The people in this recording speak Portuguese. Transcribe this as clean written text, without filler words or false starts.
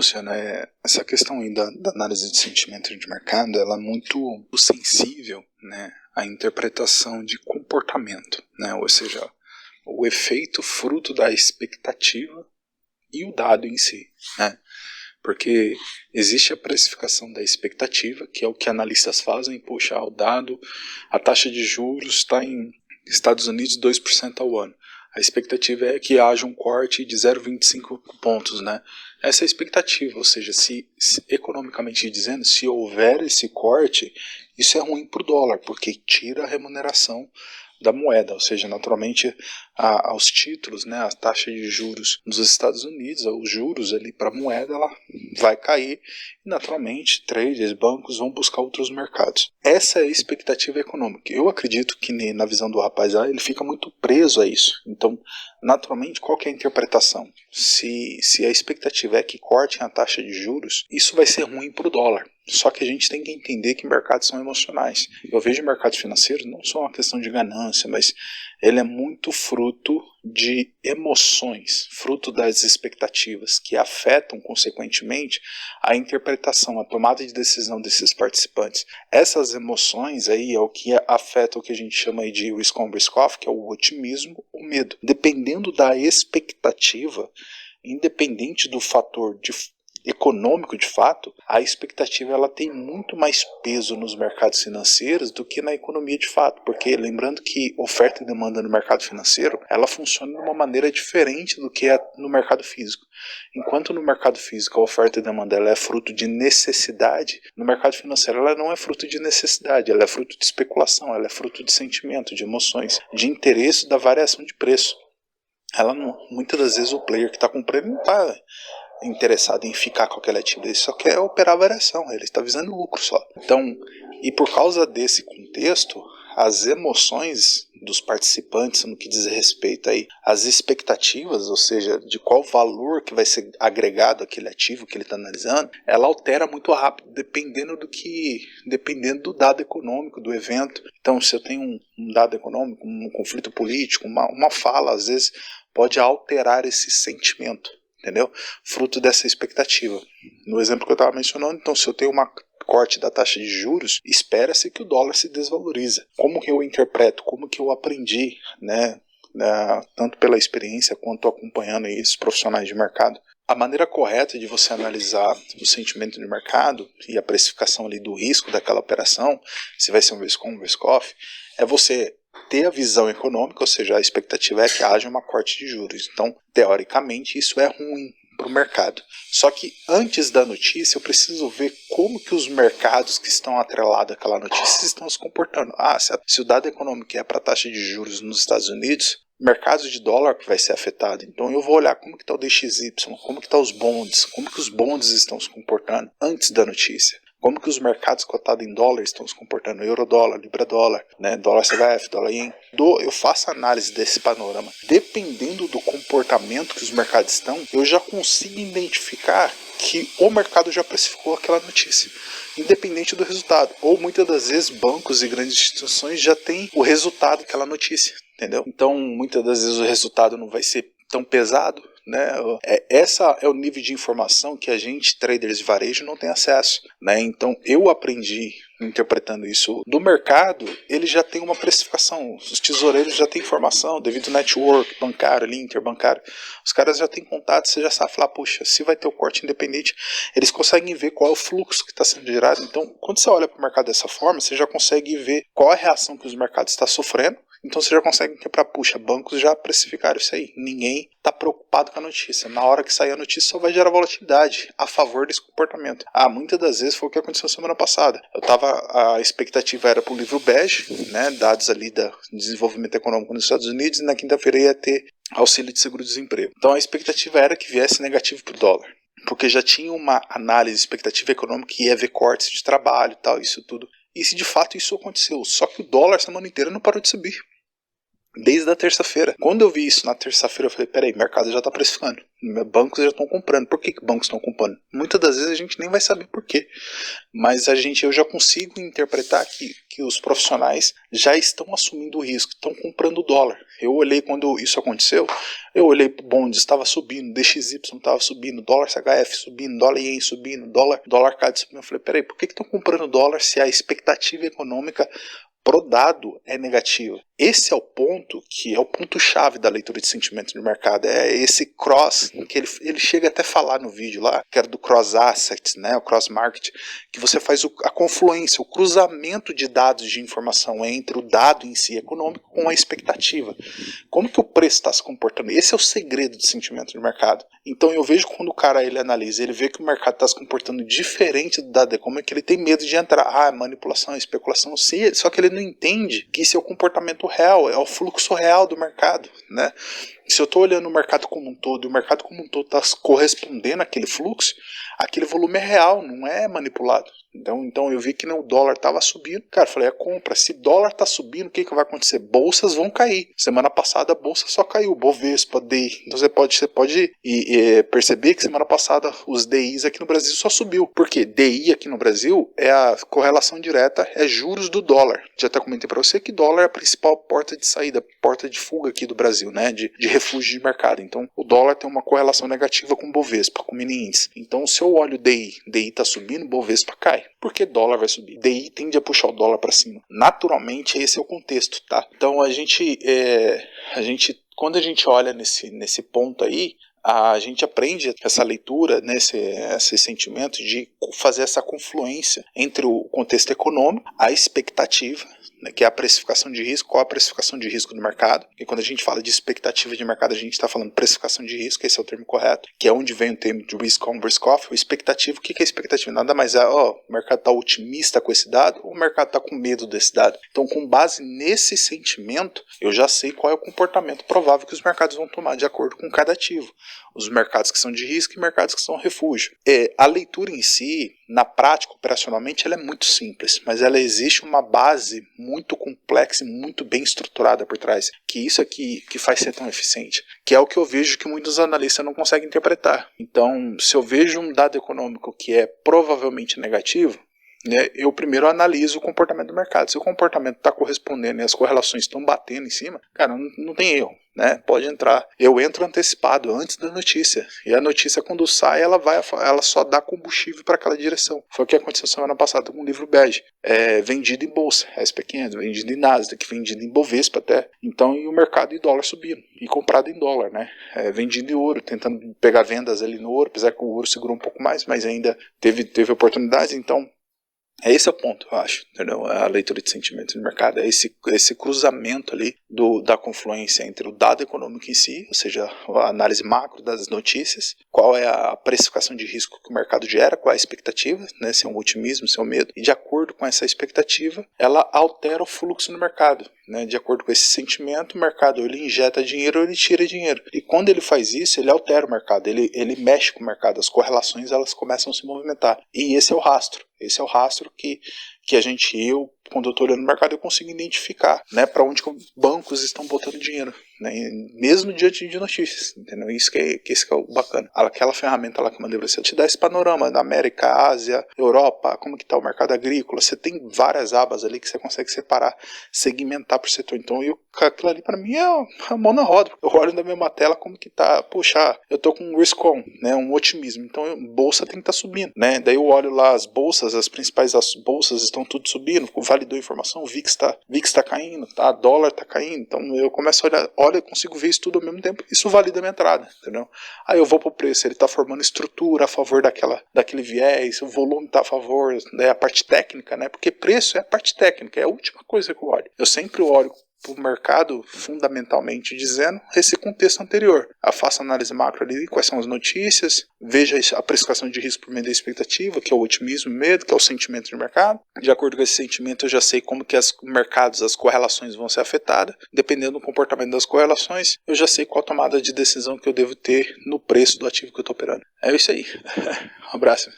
Luciano, essa questão aí da análise de sentimento de mercado, ela é muito sensível, né, à interpretação de comportamento, né, ou seja, o efeito fruto da expectativa e o dado em si, né, porque existe a precificação da expectativa, que é o que analistas fazem, puxa, o dado, a taxa de juros está em Estados Unidos 2% ao ano. A expectativa é que haja um corte de 0,25 pontos, né? Essa é a expectativa, ou seja, se economicamente dizendo, se houver esse corte, isso é ruim para o dólar, porque tira a remuneração da moeda, ou seja, naturalmente aos títulos, né, a taxa de juros nos Estados Unidos, os juros ali para a moeda, ela vai cair e naturalmente traders, bancos vão buscar outros mercados. Essa é a expectativa econômica. Eu acredito que na visão do rapaz ele fica muito preso a isso. Então, naturalmente, qual que é a interpretação? Se a expectativa é que cortem a taxa de juros, isso vai ser ruim para o dólar. Só que a gente tem que entender que mercados são emocionais. Eu vejo mercados financeiros não só uma questão de ganância, mas ele é muito fruto de emoções, fruto das expectativas que afetam, consequentemente, a interpretação, a tomada de decisão desses participantes. Essas emoções aí é o que afeta o que a gente chama aí de risk on, risk off, que é o otimismo, o medo. Dependendo da expectativa, independente do fator econômico de fato, a expectativa ela tem muito mais peso nos mercados financeiros do que na economia de fato, porque lembrando que oferta e demanda no mercado financeiro, ela funciona de uma maneira diferente do que no mercado físico. Enquanto no mercado físico a oferta e demanda ela é fruto de necessidade, no mercado financeiro ela não é fruto de necessidade, ela é fruto de especulação, ela é fruto de sentimento, de emoções, de interesse da variação de preço. Ela não, muitas das vezes o player que está comprando não está interessado em ficar com aquele ativo, ele só quer operar a variação, ele está visando lucro só. Então, e por causa desse contexto, as emoções dos participantes no que diz respeito aí às expectativas, ou seja, de qual valor que vai ser agregado àquele ativo que ele está analisando, ela altera muito rápido, dependendo do dado econômico do evento. Então, se eu tenho um dado econômico, um conflito político, uma fala, às vezes pode alterar esse sentimento. Entendeu? Fruto dessa expectativa. No exemplo que eu estava mencionando, então, se eu tenho uma corte da taxa de juros, espera-se que o dólar se desvaloriza. Como que eu interpreto? Como que eu aprendi, né? Tanto pela experiência quanto acompanhando aí esses profissionais de mercado. A maneira correta de você analisar o sentimento de mercado e a precificação ali do risco daquela operação, se vai ser um risk on, um risk off, é você ter a visão econômica, ou seja, a expectativa é que haja uma corte de juros. Então, teoricamente, isso é ruim para o mercado. Só que antes da notícia, eu preciso ver como que os mercados que estão atrelados àquela notícia estão se comportando. Se o dado econômico é para a taxa de juros nos Estados Unidos, mercado de dólar que vai ser afetado. Então eu vou olhar como que está o DXY, como que está os bonds, como que os bonds estão se comportando antes da notícia. Como que os mercados cotados em dólar estão se comportando, euro-dólar, libra-dólar, né, dólar CHF, dólar ien. Eu faço análise desse panorama. Dependendo do comportamento que os mercados estão, eu já consigo identificar que o mercado já precificou aquela notícia, independente do resultado. Ou muitas das vezes bancos e grandes instituições já têm o resultado daquela notícia, entendeu? Então muitas das vezes o resultado não vai ser tão pesado, né? Essa é o nível de informação que a gente, traders de varejo, não tem acesso, né? Então eu aprendi interpretando isso do mercado, ele já tem uma precificação, os tesoureiros já têm informação devido ao network bancário, ali, interbancário, os caras já têm contato, você já sabe falar, puxa, se vai ter o corte independente, eles conseguem ver qual é o fluxo que está sendo gerado. Então quando você olha para o mercado dessa forma, você já consegue ver qual é a reação que os mercados estão sofrendo. Então você já consegue quebrar, puxa, bancos já precificaram isso aí. Ninguém está preocupado com a notícia. Na hora que sair a notícia só vai gerar volatilidade a favor desse comportamento. Muitas das vezes foi o que aconteceu semana passada. A expectativa era para o livro bege, né, dados ali do desenvolvimento econômico nos Estados Unidos, e na quinta-feira ia ter auxílio de seguro-desemprego. Então a expectativa era que viesse negativo para o dólar, porque já tinha uma análise de expectativa econômica que ia haver cortes de trabalho e tal, isso tudo. E se de fato isso aconteceu, só que o dólar a semana inteira não parou de subir. Desde a terça-feira. Quando eu vi isso na terça-feira, eu falei, peraí, o mercado já está precificando. Bancos já estão comprando. Por que bancos estão comprando? Muitas das vezes a gente nem vai saber por quê. Mas eu já consigo interpretar que os profissionais já estão assumindo o risco, estão comprando dólar. Eu olhei quando isso aconteceu, eu olhei para o bonde, estava subindo, DXY estava subindo, dólar CHF subindo, dólar IEM subindo, dólar CAD subindo. Eu falei, peraí, por que estão comprando dólar se a expectativa econômica pro dado é negativa? Esse é o ponto que é o ponto-chave da leitura de sentimento de mercado. É esse cross, que ele chega até a falar no vídeo lá, que era do cross assets, né, o cross market, que você faz a confluência, o cruzamento de dados de informação entre o dado em si econômico com a expectativa. Como que o preço está se comportando? Esse é o segredo de sentimento de mercado. Então eu vejo quando o cara ele analisa, ele vê que o mercado está se comportando diferente do dado econômico, ele tem medo de entrar. Manipulação, especulação, sim, só que ele não entende que isso é o comportamento real, é o fluxo real do mercado, né? Se eu estou olhando o mercado como um todo, e o mercado como um todo está correspondendo àquele fluxo, aquele volume é real, não é manipulado. Então eu vi que o dólar estava subindo, cara, falei, é compra. Se dólar está subindo, o que vai acontecer? Bolsas vão cair. Semana passada a bolsa só caiu, Bovespa, DI. Então você pode perceber que semana passada os DIs aqui no Brasil só subiu. Por quê? DI aqui no Brasil é a correlação direta, é juros do dólar. Já até comentei para você que dólar é a principal porta de saída, porta de fuga aqui do Brasil, né? De refúgio de mercado. Então o dólar tem uma correlação negativa com o Bovespa, com o mini índice. Então se eu olho o DI está subindo, o Bovespa cai. Porque dólar vai subir. DI tende a puxar o dólar para cima. Naturalmente, esse é o contexto, tá? Então, quando a gente olha nesse ponto aí, a gente aprende essa leitura, né, esse sentimento de fazer essa confluência entre o contexto econômico, a expectativa, né, que é a precificação de risco. Qual a precificação de risco do mercado? E quando a gente fala de expectativa de mercado, a gente está falando precificação de risco, esse é o termo correto, que é onde vem o termo de risk on, risk off. O expectativa, o que é expectativa? Nada mais é, o mercado está otimista com esse dado ou o mercado está com medo desse dado? Então, com base nesse sentimento, eu já sei qual é o comportamento provável que os mercados vão tomar de acordo com cada ativo. Os mercados que são de risco e mercados que são refúgio. A leitura em si, na prática, operacionalmente, ela é muito simples, mas ela existe uma base muito complexa e muito bem estruturada por trás, que isso aqui que faz ser tão eficiente, que é o que eu vejo que muitos analistas não conseguem interpretar. Então, se eu vejo um dado econômico que é provavelmente negativo, né, eu primeiro analiso o comportamento do mercado. Se o comportamento está correspondendo e as correlações estão batendo em cima, cara, não tem erro, né? Pode entrar. Eu entro antecipado, antes da notícia. E a notícia, quando sai, ela só dá combustível para aquela direção. Foi o que aconteceu semana passada com o livro bege. Vendido em bolsa, SP500, vendido em Nasdaq, vendido em Bovespa até. Então, e o mercado e dólar subindo. E comprado em dólar, né? Vendido em ouro, tentando pegar vendas ali no ouro, apesar que o ouro segurou um pouco mais, mas ainda teve oportunidades. Então, esse é o ponto, eu acho, entendeu? A leitura de sentimentos de mercado é esse cruzamento ali da confluência entre o dado econômico em si, ou seja, a análise macro das notícias, qual é a precificação de risco que o mercado gera, qual é a expectativa, né, se é um otimismo, se é um medo, e de acordo com essa expectativa, ela altera o fluxo no mercado, né? De acordo com esse sentimento, o mercado ele injeta dinheiro ou ele tira dinheiro, e quando ele faz isso, ele altera o mercado, ele mexe com o mercado, as correlações elas começam a se movimentar, e esse é o rastro. Esse é o rastro que quando eu estou olhando no mercado, eu consigo identificar, né, para onde bancos estão botando dinheiro, né, mesmo diante de notícias, entendeu? Isso que é o bacana. Aquela ferramenta lá que eu mandei para você te dá esse panorama da América, Ásia, Europa, como que está o mercado agrícola. Você tem várias abas ali que você consegue separar, segmentar por setor. Então, aquilo ali para mim é a mão na roda. Eu olho na mesma tela como que tá, poxa, eu tô com um risk on, né, um otimismo. Então, bolsa tem que estar subindo, né? Daí eu olho lá as bolsas, as principais bolsas estão tudo subindo, validou a informação, o VIX está caindo, tá? Dólar está caindo, então eu começo a olhar, eu consigo ver isso tudo ao mesmo tempo, isso valida a minha entrada, entendeu? Aí eu vou pro preço, ele está formando estrutura a favor daquele viés, o volume está a favor, né, a parte técnica, né? Porque preço é a parte técnica, é a última coisa que eu olho. Eu sempre olho para o mercado, fundamentalmente dizendo, esse contexto anterior. Eu faço análise macro ali, quais são as notícias, veja a precificação de risco por meio da expectativa, que é o otimismo, o medo, que é o sentimento de mercado. De acordo com esse sentimento, eu já sei como que os mercados, as correlações vão ser afetadas. Dependendo do comportamento das correlações, eu já sei qual tomada de decisão que eu devo ter no preço do ativo que eu estou operando. É isso aí. Um abraço.